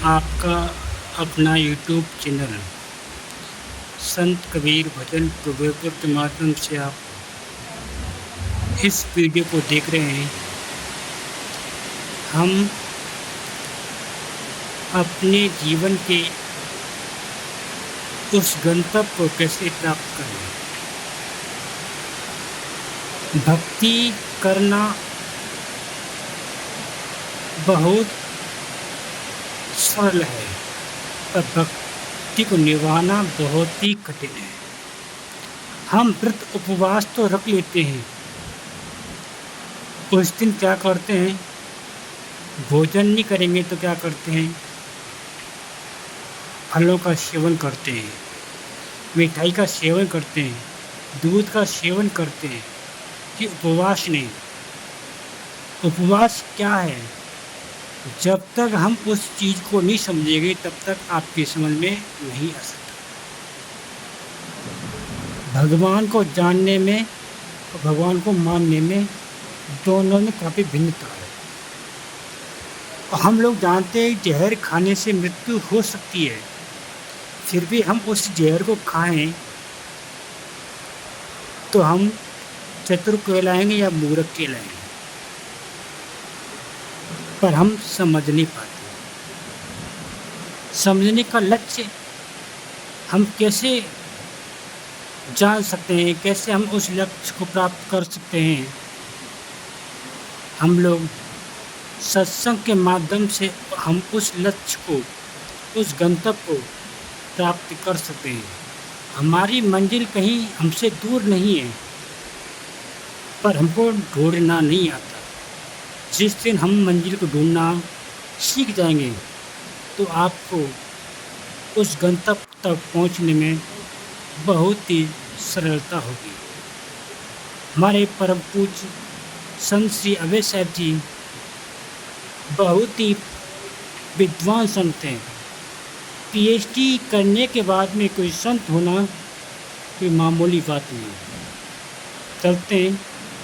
आपका अपना YouTube channel संत कबीर भजन प्रभुपुर के माध्यम से आप इस वीडियो को देख रहे हैं। हम अपने जीवन के उस गंतव्य को कैसे प्राप्त करें। भक्ति करना बहुत सरल है, पर भक्ति को निभाना बहुत ही कठिन है। हम व्रत उपवास तो रख लेते हैं, उस दिन क्या करते हैं, भोजन नहीं करेंगे तो क्या करते हैं, फलों का सेवन करते हैं, मिठाई का सेवन करते हैं, दूध का सेवन करते हैं। कि उपवास नहीं। उपवास क्या है? जब तक हम उस चीज़ को नहीं समझेंगे तब तक आपकी समझ में नहीं आ सकता। भगवान को जानने में और भगवान को मानने में दोनों में काफ़ी भिन्नता है। और हम लोग जानते हैं जहर खाने से मृत्यु हो सकती है, फिर भी हम उस जहर को खाएं तो हम चतुर कहलाएंगे या मूर्ख कहलाएंगे, पर हम समझ नहीं पाते। समझने का लक्ष्य हम कैसे जान सकते हैं, कैसे हम उस लक्ष्य को प्राप्त कर सकते हैं। हम लोग सत्संग के माध्यम से हम उस लक्ष्य को, उस गंतव्य को प्राप्त कर सकते हैं। हमारी मंजिल कहीं हमसे दूर नहीं है, पर हमको ढूंढना नहीं आता। जिस दिन हम मंजिल को ढूंढना सीख जाएंगे तो आपको उस गंतव्य तक पहुंचने में बहुत ही सरलता होगी। हमारे परम पूज्य संत श्री अभय साहब जी बहुत ही विद्वान संत हैं। पीएचडी करने के बाद में कोई संत होना कोई मामूली बात नहीं। चलते हैं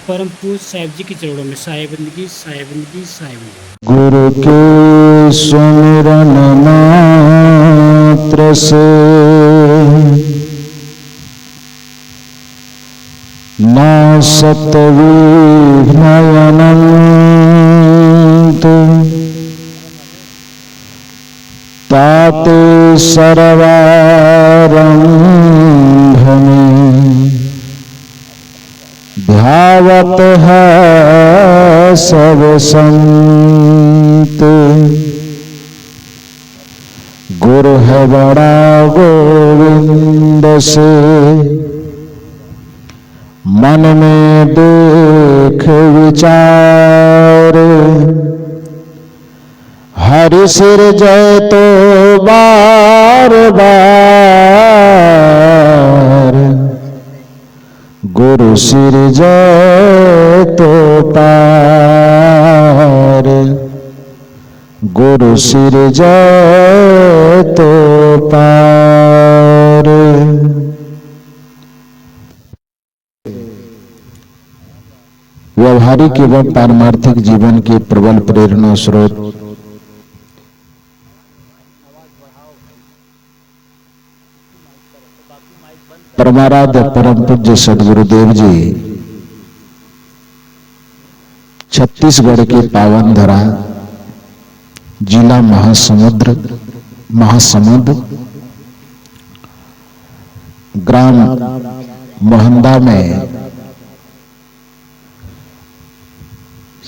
परम पूज्य साहिब जी के चरणों में। साहिबंदगी साहिबंदगी साहिबंदगी। गुरु के सुमिरन मात्र से नासत विघ्न अनंत ताते सर्वारंभ में ध्यावत है सब संत। गुरु है बड़ा गोविंद से मन में देख विचार। हरि सिर जय तो बार बार, गुरु सिर जय तो पार। गुरु सिर जय तो पार। व्यवहारिक एवं पारमार्थिक जीवन के प्रबल प्रेरणा स्रोत परमाराध्य परम पूज्य सदगुरुदेव जी छत्तीसगढ़ के पावन धरा जिला महासमुंद ग्राम मोहंदा में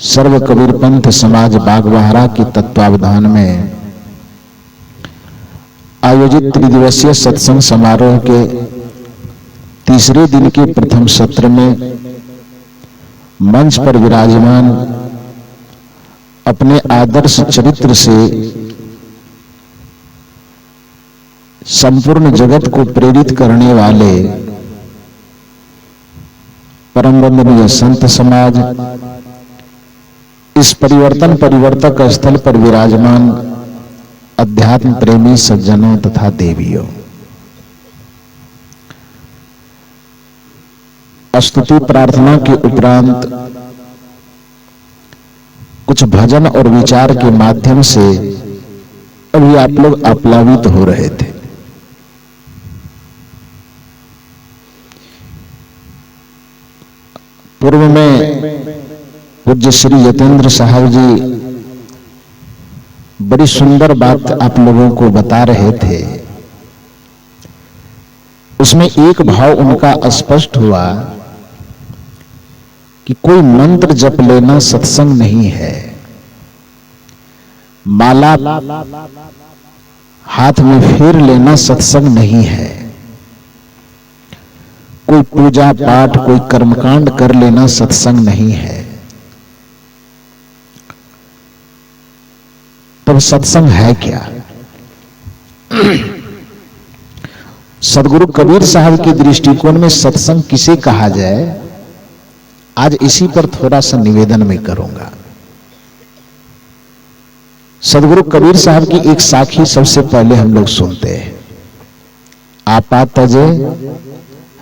सर्व कबीर पंथ समाज बागबाहरा के तत्वावधान में आयोजित त्रिदिवसीय सत्संग समारोह के तीसरे दिन के प्रथम सत्र में मंच पर विराजमान अपने आदर्श चरित्र से संपूर्ण जगत को प्रेरित करने वाले परम वंदनीय संत समाज, इस परिवर्तन परिवर्तक स्थल पर विराजमान अध्यात्म प्रेमी सज्जनों तथा देवियों, स्तुति प्रार्थना के उपरांत कुछ भजन और विचार के माध्यम से अभी आप लोग आप्लावित हो रहे थे। पूर्व में पूज्य श्री यतेंद्र साहब जी बड़ी सुंदर बात आप लोगों को बता रहे थे। उसमें एक भाव उनका स्पष्ट हुआ कि कोई मंत्र जप लेना सत्संग नहीं है, माला हाथ में फेर लेना सत्संग नहीं है, कोई पूजा पाठ कोई कर्मकांड कर लेना सत्संग नहीं है। तब सत्संग है क्या? सदगुरु कबीर साहब के दृष्टिकोण में सत्संग किसे कहा जाए, आज इसी पर थोड़ा सा निवेदन मैं करूंगा। सदगुरु कबीर साहब की एक साखी सबसे पहले हम लोग सुनते हैं। आपा तजे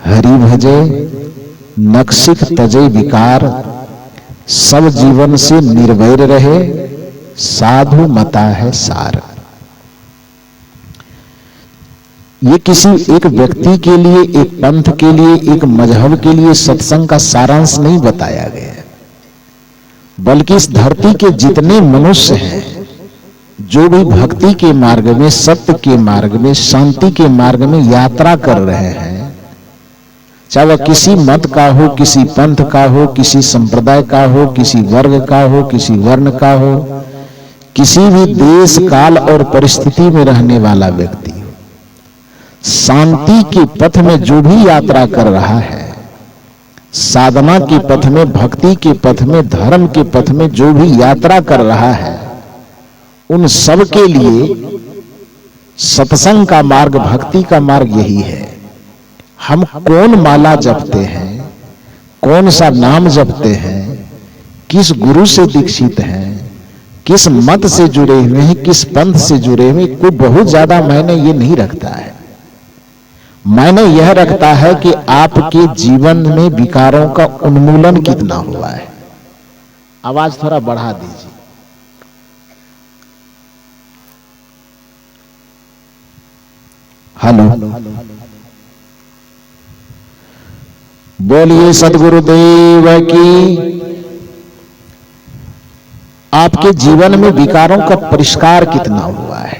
हरि भजे नक्सिक तजे विकार, सब जीवन से निर्वैर रहे साधु मता है सार। ये किसी एक व्यक्ति के लिए, एक पंथ के लिए, एक मजहब के लिए सत्संग का सारांश नहीं बताया गया, बल्कि इस धरती के जितने मनुष्य हैं जो भी भक्ति के मार्ग में, सत्य के मार्ग में, शांति के मार्ग में यात्रा कर रहे हैं, चाहे वह किसी मत का हो, किसी पंथ का हो, किसी संप्रदाय का हो, किसी वर्ग का हो, किसी वर्ण का हो, किसी भी देश काल और परिस्थिति में रहने वाला व्यक्ति, शांति के पथ में जो भी यात्रा कर रहा है, साधना के पथ में, भक्ति के पथ में, धर्म के पथ में जो भी यात्रा कर रहा है, उन सब के लिए सत्संग का मार्ग, भक्ति का मार्ग यही है। हम कौन माला जपते हैं, कौन सा नाम जपते हैं, किस गुरु से दीक्षित हैं, किस मत से जुड़े हुए हैं, किस पंथ से जुड़े हुए, कोई बहुत ज्यादा मायने ये नहीं रखता है। मायने यह रखता है कि आपके जीवन में विकारों का उन्मूलन कितना हुआ है। आवाज थोड़ा बढ़ा दीजिए। हेलो, बोलिए सदगुरुदेव की। आपके जीवन में विकारों का परिष्कार कितना हुआ है?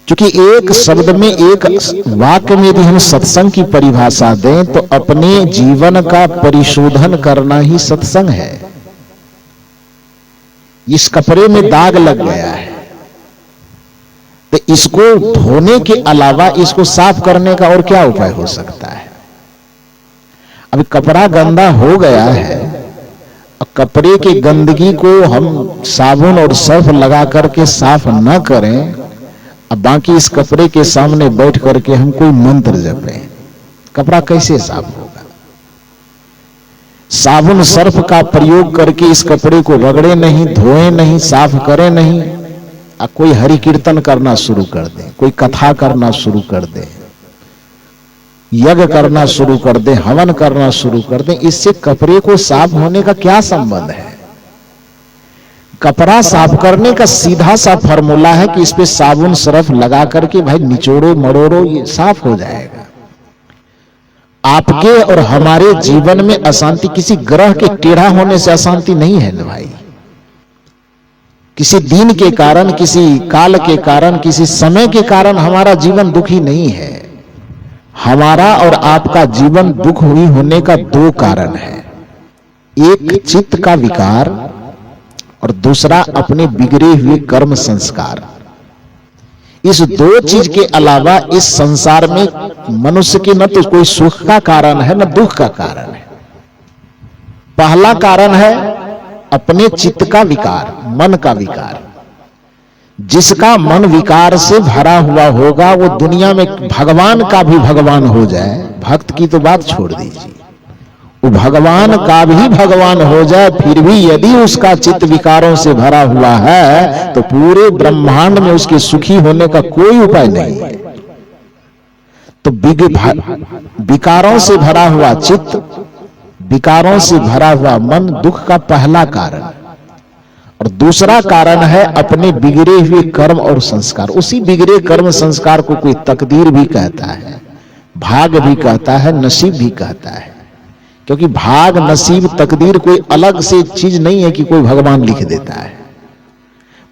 क्योंकि एक शब्द में, एक वाक्य में यदि हम सत्संग की परिभाषा दें तो अपने जीवन का परिशोधन करना ही सत्संग है। इस कपड़े में दाग लग गया है तो इसको धोने के अलावा इसको साफ करने का और क्या उपाय हो सकता है? अभी कपड़ा गंदा हो गया है, कपड़े की गंदगी को हम साबुन और सर्फ लगा करके साफ न करें, अब बाकी इस कपड़े के सामने बैठ करके हम कोई मंत्र जपें, कपड़ा कैसे साफ होगा? साबुन सर्फ का प्रयोग करके इस कपड़े को रगड़े नहीं, धोए नहीं, साफ करें नहीं, कोई हरि कीर्तन करना शुरू कर दे, कोई कथा करना शुरू कर दे, यज्ञ करना शुरू कर दे, हवन करना शुरू कर दे, इससे कपड़े को साफ होने का क्या संबंध है? कपड़ा साफ करने का सीधा सा फॉर्मूला है कि इस पे साबुन सर्फ लगा करके भाई निचोड़ो मरोड़ो, ये साफ हो जाएगा। आपके और हमारे जीवन में अशांति किसी ग्रह के टेढ़ा होने से अशांति नहीं है ना भाई। किसी दिन के कारण, किसी काल के कारण, किसी समय के कारण हमारा जीवन दुखी नहीं है। हमारा और आपका जीवन दुख हुई होने का दो कारण है, एक चित्त का विकार और दूसरा अपने बिगड़े हुए कर्म संस्कार। इस दो चीज के अलावा इस संसार में मनुष्य के न तो कोई सुख का कारण है न दुख का कारण है। पहला कारण है अपने चित्त का विकार, मन का विकार। जिसका मन विकार से भरा हुआ होगा वो दुनिया में भगवान का भी भगवान हो जाए, भक्त की तो बात छोड़ दीजिए, वो भगवान का भी भगवान हो जाए, फिर भी यदि उसका चित्त विकारों से भरा हुआ है तो पूरे ब्रह्मांड में उसके सुखी होने का कोई उपाय नहीं है। तो विकारों से भरा हुआ चित्त, विकारों से भरा हुआ मन दुख का पहला कारण। और दूसरा कारण है अपने बिगड़े हुए कर्म और संस्कार। उसी बिगड़े कर्म संस्कार को कोई तकदीर भी कहता है, भाग भी कहता है, नसीब भी कहता है। क्योंकि भाग, नसीब, तकदीर कोई अलग से चीज नहीं है कि कोई भगवान लिख देता है।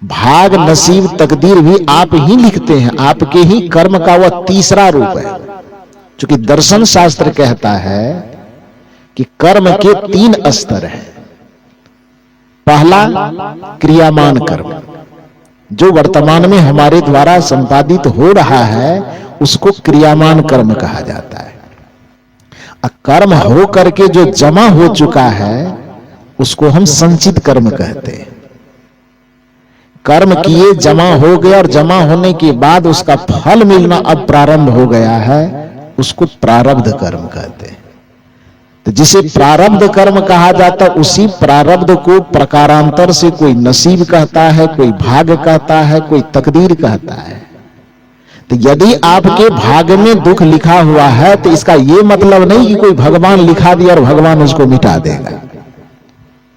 भाग, नसीब, तकदीर भी आप ही लिखते हैं, आपके ही कर्म का वह तीसरा रूप है। क्योंकि दर्शन शास्त्र कहता है कि कर्म के 3 स्तर हैं। पहला क्रियामान कर्म, जो वर्तमान में हमारे द्वारा संपादित हो रहा है उसको क्रियामान कर्म कहा जाता है। कर्म हो करके जो जमा हो चुका है उसको हम संचित कर्म कहते हैं। कर्म किए, जमा हो गया और जमा होने के बाद उसका फल मिलना अब प्रारंभ हो गया है, उसको प्रारब्ध कर्म कहते हैं। तो जिसे प्रारब्ध कर्म कहा जाता है उसी प्रारब्ध को प्रकारांतर से कोई नसीब कहता है, कोई भाग कहता है, कोई तकदीर कहता है। तो यदि आपके भाग में दुख लिखा हुआ है तो इसका यह मतलब नहीं कि कोई भगवान लिखा दिया और भगवान उसको मिटा देगा,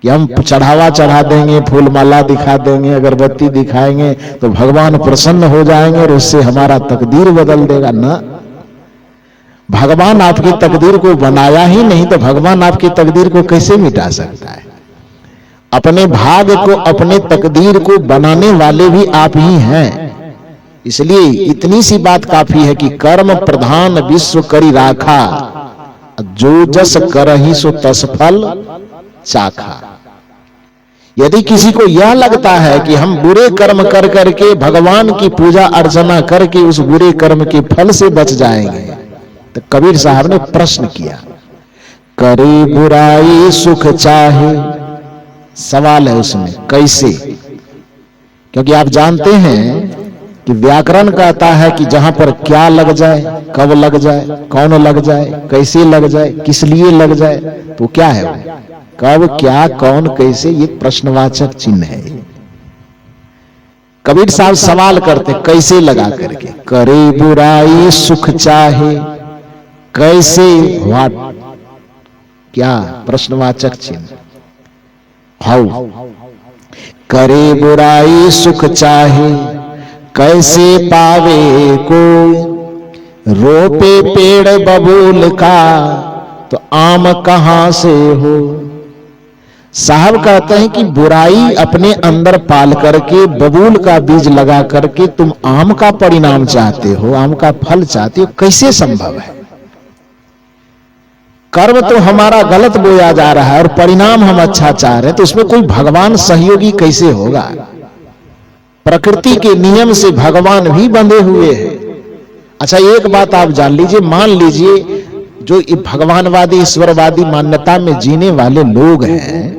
कि हम चढ़ावा चढ़ा देंगे, फूल माला दिखा देंगे, अगरबत्ती दिखाएंगे तो भगवान प्रसन्न हो जाएंगे और उससे हमारा तकदीर बदल देगा। ना, भगवान आपकी तकदीर को बनाया ही नहीं तो भगवान आपकी तकदीर को कैसे मिटा सकता है? अपने भाग को, अपने तकदीर को बनाने वाले भी आप ही हैं। इसलिए इतनी सी बात काफी है कि कर्म प्रधान विश्व करी राखा, जो जस करहि सो तस फल चाखा। यदि किसी को यह लगता है कि हम बुरे कर्म कर करके भगवान की पूजा अर्चना करके उस बुरे कर्म के फल से बच जाएंगे, तो कबीर साहब ने प्रश्न किया, करे बुराई सुख चाहे। सवाल है उसमें, कैसे? क्योंकि आप जानते हैं कि व्याकरण कहता है कि जहां पर क्या लग जाए, कब लग जाए, कौन लग जाए, कैसे लग जाए, किस लिए लग जाए, तो क्या है वो? कब, क्या, कौन, कैसे, ये प्रश्नवाचक चिन्ह है। कबीर साहब सवाल करते कैसे लगा करके, करे बुराई सुख चाहे, कैसे, व्हाट, क्या, प्रश्नवाचक चिन्ह। हाउ, करे बुराई सुख चाहे, कैसे पावे कोई, रोपे पेड़ बबूल का तो आम कहां से हो। साहब कहते हैं कि बुराई अपने अंदर पाल करके, बबूल का बीज लगा करके तुम आम का परिणाम चाहते हो, आम का फल चाहते हो, कैसे संभव है? कर्म तो हमारा गलत बोया जा रहा है और परिणाम हम अच्छा चाह रहे हैं, तो उसमें कोई भगवान सहयोगी कैसे होगा? प्रकृति के नियम से भगवान भी बंधे हुए हैं। अच्छा, एक बात आप जान लीजिए, मान लीजिए जो भगवानवादी, ईश्वरवादी मान्यता में जीने वाले लोग हैं,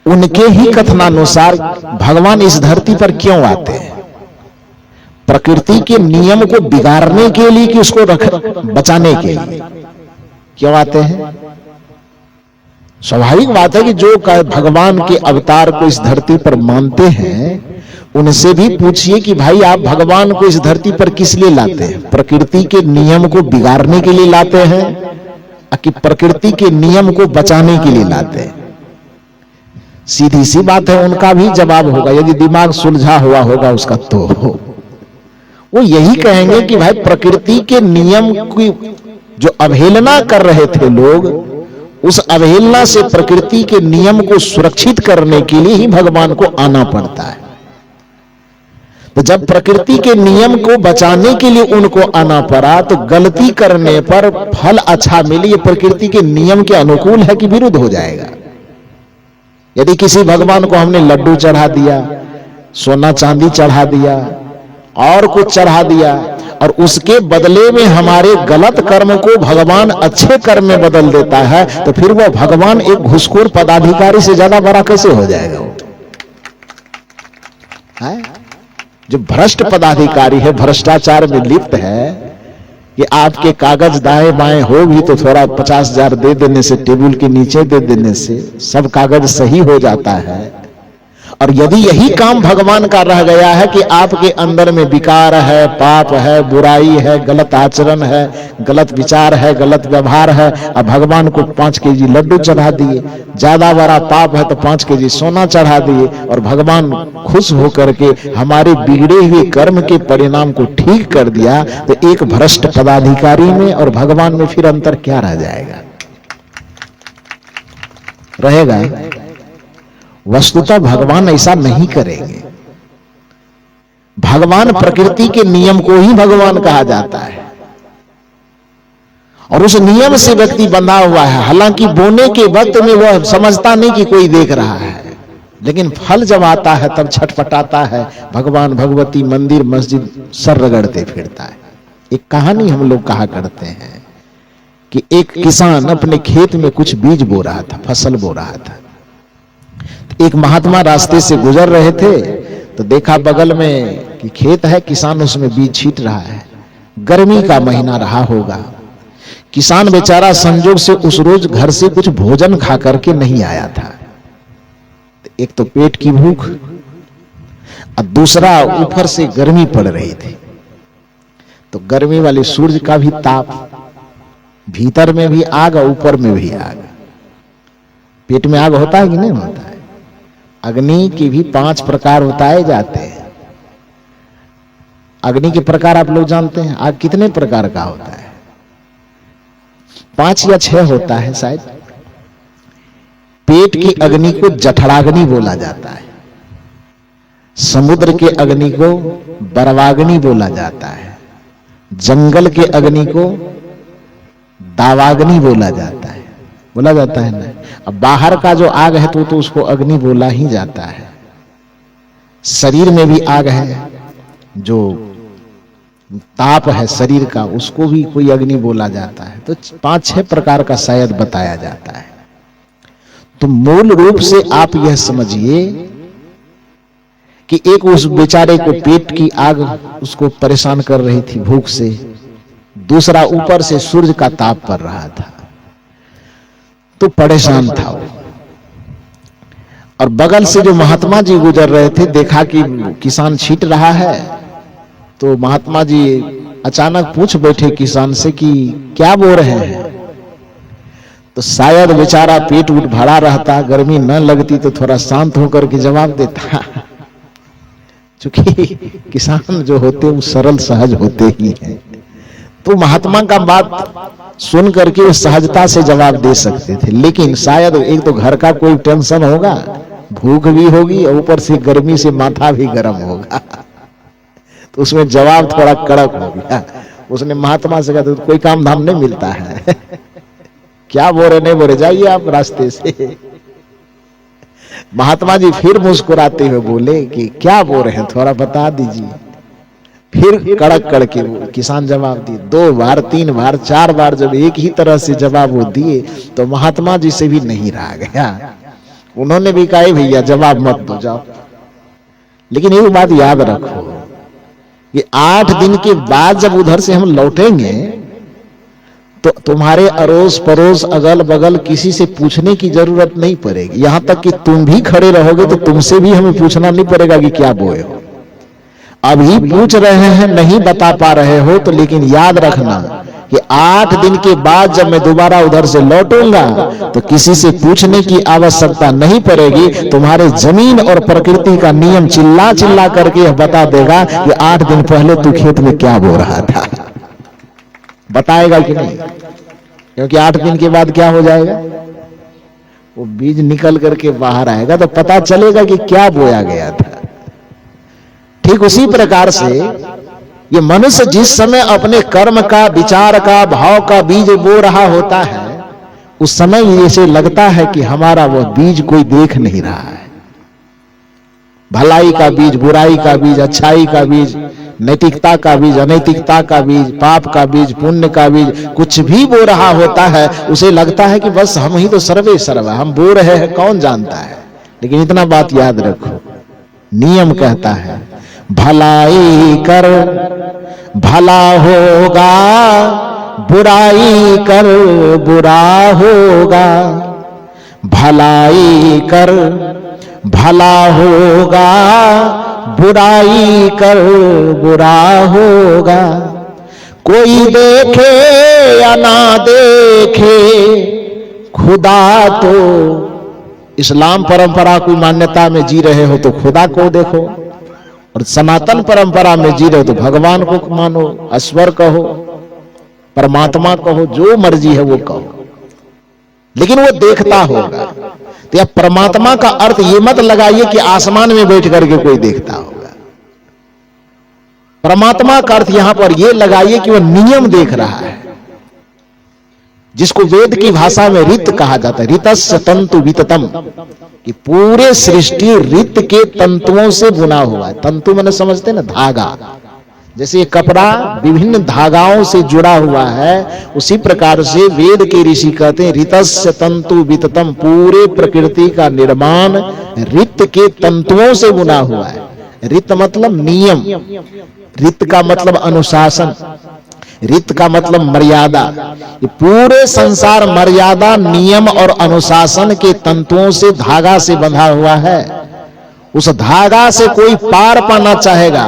उनके ही कथनानुसार भगवान इस धरती पर क्यों आते हैं? प्रकृति के नियम को बिगाड़ने के लिए कि उसको बचाने के लिए क्यों आते हैं? स्वाभाविक बात है कि जो भगवान के अवतार को इस धरती पर मानते हैं उनसे भी पूछिए कि भाई आप भगवान को इस धरती पर किस लिए लाते हैं? प्रकृति के नियम को बिगाड़ने के लिए लाते हैं कि प्रकृति के नियम को बचाने के लिए लाते हैं? सीधी सी बात है, उनका भी जवाब होगा, यदि दिमाग सुलझा हुआ होगा उसका, तो वो यही कहेंगे कि भाई प्रकृति के नियम की जो अवहेलना कर रहे थे लोग, उस अवहेलना से प्रकृति के नियम को सुरक्षित करने के लिए ही भगवान को आना पड़ता है। तो जब प्रकृति के नियम को बचाने के लिए उनको आना पड़ा, तो गलती करने पर फल अच्छा मिले, ये प्रकृति के नियम के अनुकूल है कि विरुद्ध हो जाएगा? यदि किसी भगवान को हमने लड्डू चढ़ा दिया, सोना चांदी चढ़ा दिया और कुछ चढ़ा दिया, और उसके बदले में हमारे गलत कर्म को भगवान अच्छे कर्म में बदल देता है, तो फिर वह भगवान एक घुसखोर पदाधिकारी से ज्यादा बड़ा कैसे हो जाएगा? है? जो भ्रष्ट पदाधिकारी है, भ्रष्टाचार में लिप्त है, कि आपके कागज दाएं बाएं हो भी तो थोड़ा 50,000 दे देने से, टेबल के नीचे दे देने से सब कागज सही हो जाता है, और यदि यही काम भगवान का रह गया है कि आपके अंदर में विकार है, पाप है, बुराई है, गलत आचरण है, गलत विचार है, गलत व्यवहार है, अब भगवान को 5 केजी लड्डू चढ़ा दिए, ज्यादा बड़ा पाप है तो 5 केजी सोना चढ़ा दिए, और भगवान खुश होकर के हमारे बिगड़े हुए कर्म के परिणाम को ठीक कर दिया, तो एक भ्रष्ट पदाधिकारी में और भगवान में फिर अंतर क्या रह जाएगा? रहेगा? वस्तुतः भगवान ऐसा नहीं करेंगे। भगवान प्रकृति के नियम को ही भगवान कहा जाता है, और उस नियम से व्यक्ति बंधा हुआ है। हालांकि बोने के वक्त में वह समझता नहीं कि कोई देख रहा है, लेकिन फल जब आता है तब छटपटाता है। भगवान भगवती मंदिर मस्जिद सर रगड़ते फिरता है। एक कहानी हम लोग कहा करते हैं कि एक किसान अपने खेत में कुछ बीज बो रहा था, फसल बो रहा था। एक महात्मा रास्ते से गुजर रहे थे तो देखा बगल में कि खेत है, किसान उसमें बीज छींट रहा है। गर्मी का महीना रहा होगा, किसान बेचारा संजोग से उस रोज घर से कुछ भोजन खा करके नहीं आया था। एक तो पेट की भूख और दूसरा ऊपर से गर्मी पड़ रही थी। तो गर्मी वाले सूर्य का भी ताप, भीतर में भी आग और ऊपर में भी आग। पेट में आग होता है कि नहीं होता है? अग्नि की भी 5 प्रकार बताए जाते हैं। अग्नि के प्रकार आप लोग जानते हैं? आग कितने प्रकार का होता है? 5 या 6 होता है शायद। पेट की अग्नि को जठराग्नि बोला जाता है, समुद्र के अग्नि को बरवाग्नि बोला जाता है, जंगल के अग्नि को दावाग्नि बोला जाता है। बोला जाता है ना? अब बाहर का जो आग है तो उसको अग्नि बोला ही जाता है। शरीर में भी आग है, जो ताप है शरीर का, उसको भी कोई अग्नि बोला जाता है। तो 5-6 प्रकार का शायद बताया जाता है। तो मूल रूप से आप यह समझिए कि एक उस बेचारे को पेट की आग उसको परेशान कर रही थी भूख से, दूसरा ऊपर से सूर्य का ताप पड़ रहा था, तो परेशान था वो। और बगल से जो महात्मा जी गुजर रहे थे, देखा कि किसान छींट रहा है, तो महात्मा जी अचानक पूछ बैठे किसान से कि क्या बो रहे हैं? तो शायद बेचारा पेट उठ भरा रहता, गर्मी न लगती तो थोड़ा शांत होकर के जवाब देता। क्योंकि किसान जो होते हैं वो सरल सहज होते ही हैं, तो महात्मा का बात सुन करके वो सहजता से जवाब दे सकते थे। लेकिन शायद एक तो घर का कोई टेंशन होगा, भूख भी होगी और ऊपर से गर्मी से माथा भी गर्म होगा, तो उसमें जवाब थोड़ा कड़क हो गया। उसने महात्मा से कहा तो कोई काम धाम नहीं मिलता है, क्या बोले नहीं बोले, जाइए आप रास्ते से। महात्मा जी फिर मुस्कुराते हुए बोले कि क्या बोल रहे हैं, थोड़ा बता दीजिए। फिर कड़क करके वो किसान जवाब दिए। 2 बार 3 बार 4 बार जब एक ही तरह से जवाब वो दिए तो महात्मा जी से भी नहीं रहा गया। उन्होंने भी कहा भैया जवाब मत दो, जाओ। लेकिन एक बात याद रखो, ये 8 दिन के बाद जब उधर से हम लौटेंगे तो तुम्हारे अड़ोस पड़ोस अगल बगल किसी से पूछने की जरूरत नहीं पड़ेगी। यहां तक कि तुम भी खड़े रहोगे तो तुमसे भी हमें पूछना नहीं पड़ेगा कि क्या बोए हो। अभी पूछ रहे हैं, नहीं बता पा रहे हो तो, लेकिन याद रखना कि 8 दिन के बाद जब मैं दोबारा उधर से लौटूंगा तो किसी से पूछने की आवश्यकता नहीं पड़ेगी। तुम्हारे जमीन और प्रकृति का नियम चिल्ला चिल्ला करके बता देगा कि 8 दिन पहले तू खेत में क्या बो रहा था। बताएगा कि नहीं? क्योंकि 8 दिन के बाद क्या हो जाएगा, वो बीज निकल करके बाहर आएगा तो पता चलेगा कि क्या बोया गया था। ठीक उसी प्रकार से ये मनुष्य जिस समय अपने कर्म का, विचार का, भाव का बीज बो रहा होता है, उस समय ऐसे लगता है कि हमारा वह बीज कोई देख नहीं रहा है। भलाई का बीज, बुराई का बीज, अच्छाई का बीज, नैतिकता का बीज, अनैतिकता का बीज, पाप का बीज, पुण्य का बीज, कुछ भी बो रहा होता है, उसे लगता है कि बस हम ही तो सर्वे सर्व, हम बो रहे हैं, कौन जानता है। लेकिन इतना बात याद रखो, नियम कहता है भलाई कर भला होगा, बुराई कर बुरा होगा। भलाई कर भला होगा, बुराई कर बुरा होगा। कोई देखे या ना देखे, खुदा तो इस्लाम परंपरा की मान्यता में जी रहे हो तो खुदा को देखो, और सनातन परंपरा में जी रहे हो तो भगवान को मानो, ईश्वर कहो, परमात्मा कहो, जो मर्जी है वो कहो, लेकिन वो देखता होगा। तो यह परमात्मा का अर्थ ये मत लगाइए कि आसमान में बैठ करके कोई देखता होगा। परमात्मा का अर्थ यहां पर यह लगाइए कि वह नियम देख रहा है, जिसको वेद की भाषा में रित कहा जाता है। ऋतस्य तंतु विततम, कि पूरे सृष्टि रित के तंतुओं से बुना हुआ है। तंतु मैंने समझते ना, धागा, जैसे ये कपड़ा विभिन्न धागाओं से जुड़ा हुआ है, उसी प्रकार से वेद के ऋषि कहते हैं ऋतस्य तंतु विततम, पूरे प्रकृति का निर्माण रित के तंतुओं से बुना हुआ है। रित मतलब नियम, रित का मतलब अनुशासन, रित का मतलब मर्यादा। ये पूरे संसार मर्यादा, नियम और अनुशासन के तंतुओं से, धागा से बंधा हुआ है। उस धागा से कोई पार पाना चाहेगा,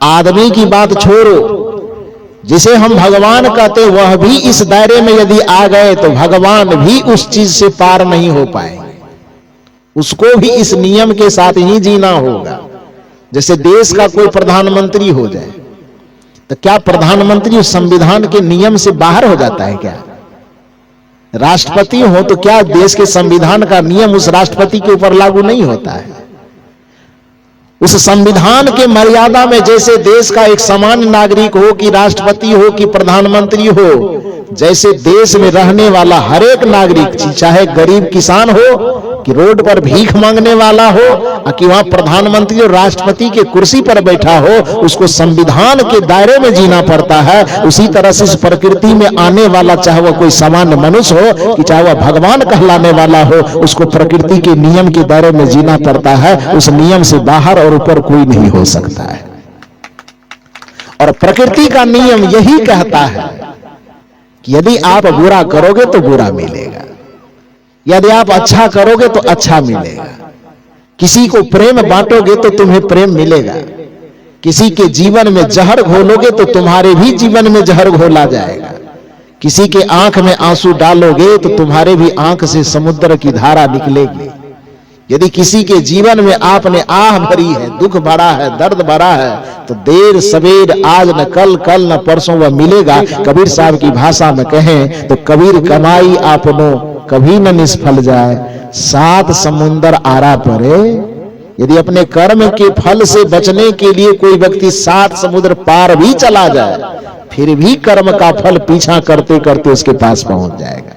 आदमी की बात छोड़ो, जिसे हम भगवान कहते वह भी इस दायरे में यदि आ गए तो भगवान भी उस चीज से पार नहीं हो पाएंगे। उसको भी इस नियम के साथ ही जीना होगा। जैसे देश का कोई प्रधानमंत्री हो जाए तो क्या प्रधानमंत्री उस संविधान के नियम से बाहर हो जाता है क्या? राष्ट्रपति हो तो क्या देश के संविधान का नियम उस राष्ट्रपति के ऊपर लागू नहीं होता है? उस संविधान के मर्यादा में जैसे देश का एक सामान्य नागरिक हो, कि राष्ट्रपति हो कि प्रधानमंत्री हो, जैसे देश में रहने वाला हर एक नागरिक, चाहे गरीब किसान हो कि रोड पर भीख मांगने वाला हो, कि वहां प्रधानमंत्री और राष्ट्रपति के कुर्सी पर बैठा हो, उसको संविधान के दायरे में जीना पड़ता है। उसी तरह से इस प्रकृति में आने वाला, चाहे वह कोई सामान्य मनुष्य हो कि चाहे वह भगवान कहलाने वाला हो, उसको प्रकृति के नियम के दायरे में जीना पड़ता है। उस नियम से बाहर और ऊपर कोई नहीं हो सकता है। और प्रकृति का नियम यही कहता है कि यदि आप बुरा करोगे तो बुरा मिलेगा, यदि आप अच्छा करोगे तो अच्छा मिलेगा। किसी को प्रेम बांटोगे तो तुम्हें प्रेम मिलेगा, किसी के जीवन में जहर घोलोगे तो तुम्हारे भी जीवन में जहर घोला जाएगा, किसी के आंख में आंसू डालोगे तो तुम्हारे भी आंख से समुद्र की धारा निकलेगी। यदि किसी के जीवन में आपने आह भरी है, दुख भरा है, दर्द भरा है, तो देर सवेर, आज न कल, कल न परसों वह मिलेगा। कबीर साहब की भाषा में कहें तो कबीर कमाई आपनो कभी न निष्फल जाए, 7 समुंदर आरा परे। यदि अपने कर्म के फल से बचने के लिए कोई व्यक्ति 7 समुद्र पार भी चला जाए, फिर भी कर्म का फल पीछा करते करते उसके पास पहुंच जाएगा।